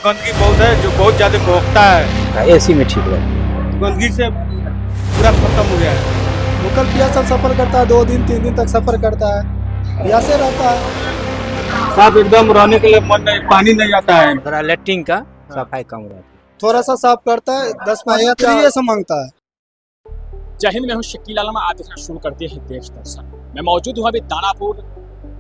गंदगी बहुत है जो बहुत ज्यादा महकता है। एसी में ठीक रहता गंदगी से पूरा खत्म हो गया है। भूखल प्यासा सफर करता है, 2 दिन 3 दिन तक सफर करता है, प्यासे रहता है। साफ एकदम रहने के लिए मन नहीं, पानी नहीं आता है। थोड़ा लेट्रिन का सफाई कम रहती है। थोड़ा सा साफ करता है, 10-15 ऐसा मांगता है। जय हिंद, मैं हूं शकील आलम। आप देखना शुरू करते हैं देश दर्शन। मैं मौजूद हूं अभी दानापुर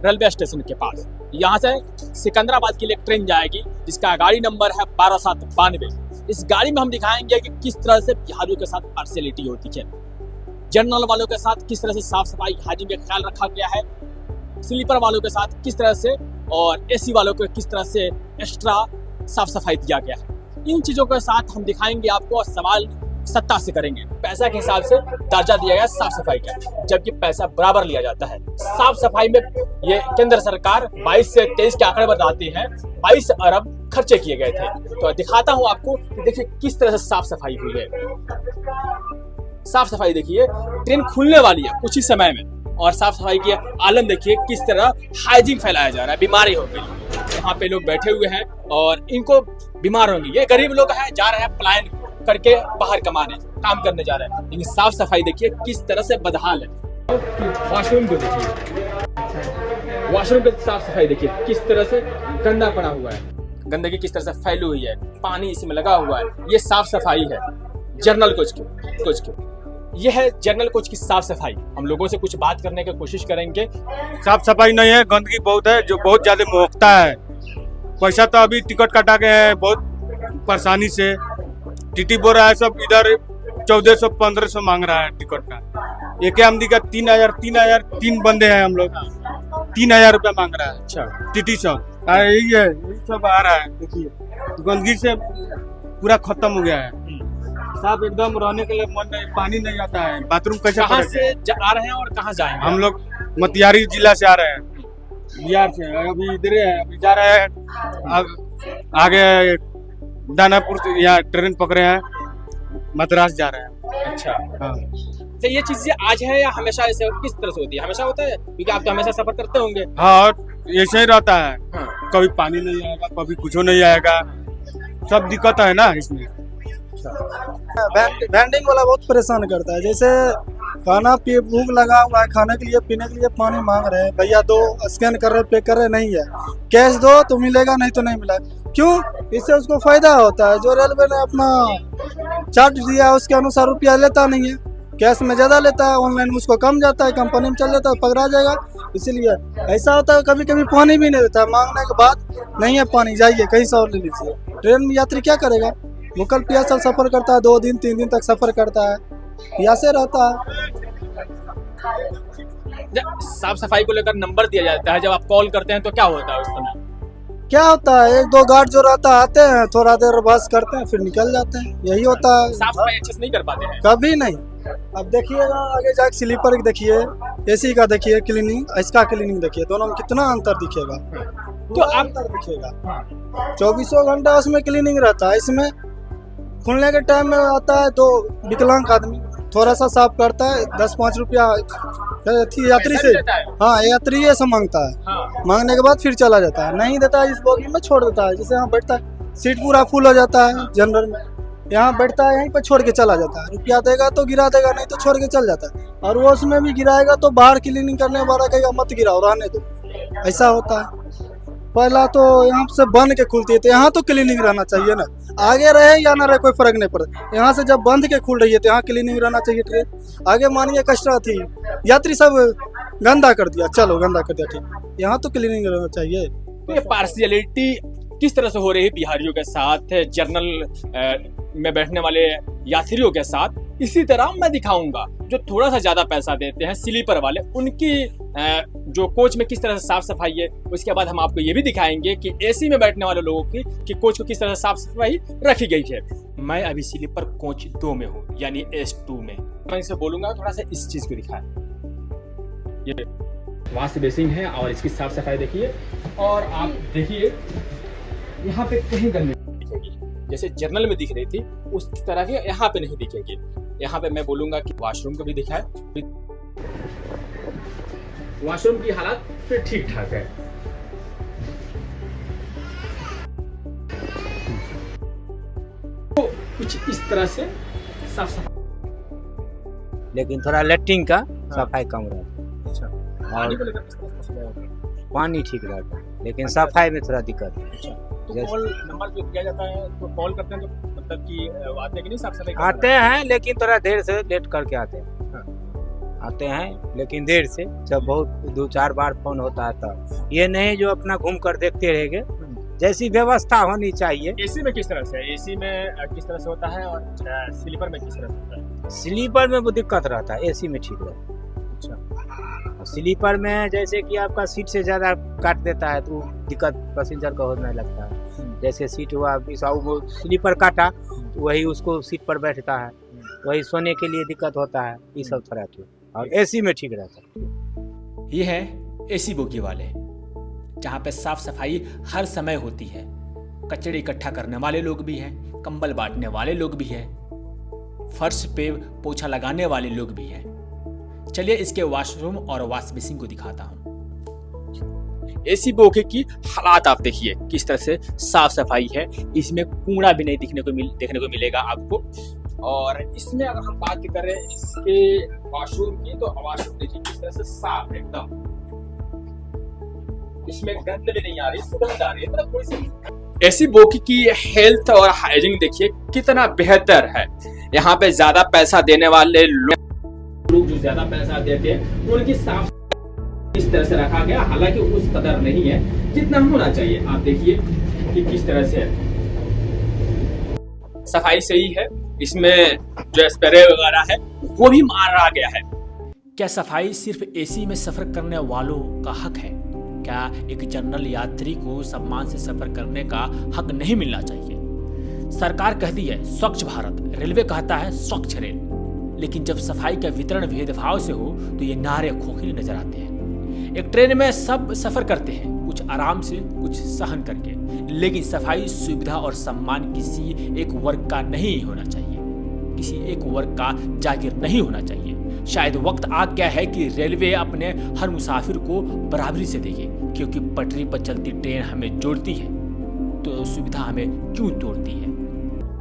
रेलवे स्टेशन के पास। यहां से सिकंदराबाद के लिए एक ट्रेन जाएगी जिसका गाड़ी नंबर है 12792। इस गाड़ी में हम दिखाएंगे कि किस तरह से बिहारियों के साथ पार्शियलिटी होती है, जनरल वालों के साथ किस तरह से साफ सफाई हाइजीन का ख्याल रखा गया है, स्लीपर वालों के साथ किस तरह से और एसी वालों को किस तरह से एक्स्ट्रा साफ सफाई दिया गया है। इन चीज़ों के साथ हम दिखाएंगे आपको और सवाल सत्ता से करेंगे। पैसा के हिसाब से दर्जा दिया गया साफ सफाई का, जबकि पैसा बराबर लिया जाता है। साफ सफाई में ये केंद्र सरकार 22 से 23 के आंकड़े बताती है, 22 अरब खर्चे किए गए थे। तो दिखाता हूं आपको कि देखिए किस तरह से साफ सफाई हुई है। साफ सफाई देखिए, ट्रेन खुलने वाली है कुछ ही समय में, और साफ सफाई की आलम देखिए किस तरह हाइजीन फैलाया जा रहा है। बीमारी हो गई, यहाँ पे लोग बैठे हुए हैं और इनको बीमार होंगे। ये गरीब लोग हैं, जा रहे हैं पलायन करके बाहर कमाने, काम करने जा रहे हैं, लेकिन साफ सफाई देखिए किस तरह से बदहाल है। वॉशरूम को देखिए, वॉशरूम की साफ सफाई देखिए किस तरह से गंदा पड़ा हुआ है, गंदगी किस तरह से फैली हुई है, पानी इसमें लगा हुआ है। ये साफ सफाई है जनरल कोच की। यह है जनरल कोच की साफ सफाई। हम लोगों से कुछ बात करने की कोशिश करेंगे। साफ सफाई नहीं है, गंदगी बहुत है जो बहुत ज्यादा महकता है। पैसा तो अभी टिकट कटा के है बहुत परेशानी से। टीटी बोल रहा है सब इधर 1400-1500 मांग रहा है टिकट का। एक आमदी का 3000 3 बंदे हैं हम लोग, 3000 रुपया मांग रहा है। अच्छा, टीटी सब यही है, यही सब आ रहा है। देखिए गंदगी से पूरा खत्म हो गया है। साफ एकदम रहने के लिए मन नहीं, पानी नहीं आता है। बाथरूम कैसे कहाँ से आ रहे हैं और कहाँ जाएंगे? हम लोग मोतिहारी जिला से आ रहे हैं, बिहार से। अभी इधर है, अभी जा रहे हैं आगे दानापुर से। यहाँ ट्रेन पकड़े हैं, मद्रास जा रहे हैं। अच्छा, हाँ। तो ये चीजें आज है या हमेशा ऐसे किस तरह से होती है? हमेशा होता है क्योंकि आप तो हमेशा सफर करते होंगे। हाँ, और ऐसे ही रहता है। हाँ। कभी पानी नहीं आएगा, कभी कुछ नहीं आएगा, सब दिक्कत है ना इसमें। वेंडिंग वाला बहुत परेशान करता है। जैसे खाना पी भूख लगा हुआ है, खाने के लिए पीने के लिए पानी मांग रहे हैं, भैया दो, स्कैन कर रहे पे कर रहे, नहीं है कैश दो तो मिलेगा, नहीं तो नहीं मिला। क्यों? इससे उसको फायदा होता है। जो रेलवे ने अपना चार्ज दिया है उसके अनुसार रुपया लेता नहीं है, कैश में ज़्यादा लेता है, ऑनलाइन उसको कम जाता है, कंपनी में चल जाता है, पकड़ा जाएगा। इसीलिए ऐसा होता है, कभी कभी पानी भी नहीं देता है, मांगने के बाद नहीं है पानी, जाइए कहीं से और ले लीजिए। ट्रेन में यात्री क्या करेगा? भूखल प्यासा सफर करता है, 2 दिन 3 दिन तक सफर करता है, प्यासे रहता है। साफ सफाई को लेकर नंबर दिया जाता है, जब आप कॉल करते हैं तो क्या होता है उस समय? क्या होता है, 1-2 गार्ड जो रहता है आते हैं, थोड़ा देर बस करते हैं, फिर निकल जाते हैं, यही होता है। साफ सफाई अच्छे से नहीं कर पाते हैं कभी नहीं। अब देखिएगा आगे जाके स्लीपर देखिए, एसी का देखिए क्लीनिंग, इसका क्लीनिंग देखिए, दोनों में कितना अंतर दिखेगा। तो आप अंतर दिखेगा। 24 घंटा उसमें क्लीनिंग रहता है, इसमें खुलने के टाइम में आता है तो विकलांग आदमी थोड़ा सा साफ करता है, 10-5 रुपया यात्री से, हाँ यात्री से मांगता है। हाँ। मांगने के बाद फिर चला जाता है, नहीं देता है इस बोगी में छोड़ देता है। जैसे यहाँ बैठता है, सीट पूरा फुल हो जाता है जनरल में, यहाँ बैठता है, यहीं पर छोड़ के चला जाता है। रुपया देगा तो गिरा देगा, नहीं तो छोड़ के चल जाता है। और वो उसमें भी गिराएगा तो बाहर क्लीनिंग करने वाला कहेगा मत गिराओ, रहने दो, ऐसा होता है। पहला तो यहाँ से बंद के खुलती है तो यहाँ तो क्लीनिंग रहना चाहिए ना, आगे रहे या ना रहे कोई फर्क नहीं पड़ता। यहाँ से जब बंद के खुल रही है तो यहाँ क्लीनिंग रहना चाहिए ट्रेन। आगे मानिए कचरा थी, यात्री सब गंदा कर दिया, चलो गंदा कर दिया, ठीक, यहाँ तो क्लीनिंग रहना चाहिए। तो ये पार्शियलिटी किस तरह से हो रही है बिहारियों के साथ, जनरल में बैठने वाले यात्रियों के साथ, इसी तरह मैं दिखाऊंगा जो थोड़ा सा ज्यादा पैसा देते हैं स्लीपर वाले, उनकी जो कोच में किस तरह से साफ सफाई है। उसके बाद हम आपको ये भी दिखाएंगे कि एसी में बैठने वाले लोगों की कोच को किस तरह से साफ सफाई रखी गई है। मैं अभी स्लीपर कोच 2 में हूँ, यानी S2 में। मैं इसे बोलूंगा थोड़ा सा इस चीज को दिखाएं। ये वॉश बेसिन है और इसकी साफ सफाई देखिए, और आप देखिए यहाँ पे कहीं गंदगी नहीं दिखेगी, जैसे जनरल में दिख रही थी उस तरह की यहाँ पे नहीं दिखेगी। यहाँ पे मैं बोलूंगा कि वॉशरूम को भी दिखाए, वॉशरूम की हालत फिर ठीक ठाक है। कुछ इस तरह से साफ सफाई। लेकिन थोड़ा लेट्रिन का सफाई कम रहता है। अच्छा, और पानी को लेकर किस तरह से मसला होता है? पानी ठीक रहता है, लेकिन सफाई में थोड़ा दिक्कत है। अच्छा, तो जैसे- कॉल नंबर जो दिया जाता है तो कॉल करते हैं तो मतलब कि आते हैं कि नहीं साफ सफाई करने? आते हैं लेकिन थोड़ा देर से लेट करके आते हैं। हाँ। आते हैं लेकिन देर से, जब बहुत 2-4 बार फोन होता है तब। ये नहीं जो अपना घूम कर देखते रहेंगे, जैसी व्यवस्था होनी चाहिए। एसी में किस तरह से, एसी में किस तरह से होता है और स्लीपर में किस तरह से होता है? स्लीपर में वो दिक्कत रहता है, एसी में ठीक रहता है। अच्छा, स्लीपर में जैसे कि आपका सीट से ज़्यादा काट देता है तो दिक्कत पैसेंजर को होने लगता है। जैसे सीट हुआ वो स्लीपर काटा तो वही उसको सीट पर बैठता है, वही सोने के लिए दिक्कत होता है। ये सब तरह के, और एसी में ठीक रहता है। ये है एसी बोगी वाले, जहाँ पे साफ सफाई हर समय होती है। कचरे इकट्ठा करने वाले लोग भी हैं, कंबल बांटने वाले लोग भी हैं, फर्श पे पोछा लगाने वाले लोग भी हैं। चलिए इसके वॉशरूम और वॉश बेसिन को दिखाता हूँ। एसी बोगी की हालात आप देखिए किस तरह से साफ सफाई है। इसमें कूड़ा भी नहीं देखने को मिलेगा आपको। और इसमें अगर हम बात करें इसके वॉशरूम की, तो वॉशरूम देखिए किस तरह से साफ है एकदम। इसमें गंद भी नहीं आ रही, सुगंध आ रही है, मतलब थोड़ी सी। एसी बोगी की हेल्थ और हाइजीन देखिए कितना बेहतर है। यहाँ पे ज्यादा पैसा देने वाले लोग जो ज्यादा पैसा देते हैं उनकी साफ इस तरह से रखा गया, हालांकि उस कदर नहीं है जितना होना चाहिए। आप देखिए कि किस तरह से सफाई सही है। इसमें जो स्प्रे वगैरह है वो भी मारा गया है। क्या सफाई सिर्फ एसी में सफर करने वालों का हक है? क्या एक जनरल यात्री को सम्मान से सफर करने का हक नहीं मिलना चाहिए? सरकार कहती है स्वच्छ भारत, रेलवे कहता है स्वच्छ रेल, लेकिन जब सफाई का वितरण भेदभाव से हो तो ये नारे खोखले नजर आते हैं। एक ट्रेन में सब सफर करते हैं, कुछ आराम से कुछ सहन करके, लेकिन सफाई, सुविधा और सम्मान किसी एक वर्ग का नहीं होना चाहिए, किसी एक वर्ग का जागीर नहीं होना चाहिए। शायद वक्त आ गया है कि रेलवे अपने हर मुसाफिर को बराबरी से देखे, क्योंकि पटरी पर चलती ट्रेन हमें जोड़ती है तो सुविधा हमें क्यों तोड़ती है।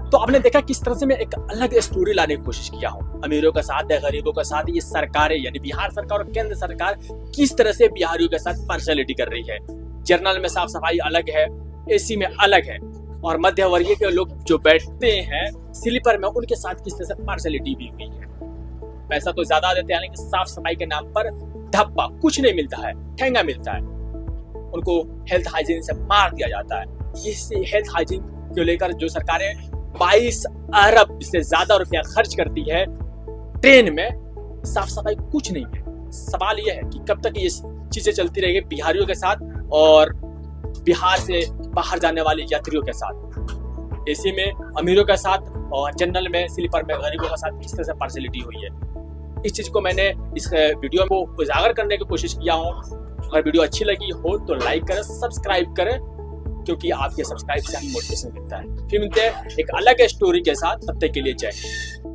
तो आपने देखा किस तरह से मैं एक अलग स्टोरी लाने की कोशिश किया हूँ। अमीरों का साथ है, गरीबों का साथ, ये सरकारें यानी बिहार सरकार और केंद्र सरकार किस तरह से बिहारियों के साथ पार्शलिटी कर रही है। जनरल में साफ सफाई अलग है, एसी में अलग है, और मध्य वर्गीय के लोग जो बैठते हैं स्लीपर में उनके साथ किस तरह से पार्शलिटी भी हुई है। पैसा तो ज्यादा देते हैं लेकिन साफ सफाई के नाम पर धब्बा कुछ नहीं मिलता है, ठेंगा मिलता है। उनको हेल्थ हाइजीन से मार दिया जाता है। इस हेल्थ हाइजीन को लेकर जो सरकारें 22 अरब से ज्यादा रुपया खर्च करती है ट्रेन में, साफ सफाई कुछ नहीं है। सवाल यह है कि कब तक ये चीजें चलती रहेगी बिहारियों के साथ और बिहार से बाहर जाने वाले यात्रियों के साथ। एसी में अमीरों के साथ और जनरल में, स्लीपर में गरीबों के साथ किस तरह से पार्शलिटी हुई है। इस चीज को मैंने इस वीडियो को उजागर करने की कोशिश किया हूँ। अगर वीडियो अच्छी लगी हो तो लाइक करें, सब्सक्राइब करें, क्योंकि आपके सब्सक्राइब से हमें मोटिवेशन मिलता है। फिर मिलते हैं एक अलग स्टोरी के साथ, तब तक के लिए जय हिंद।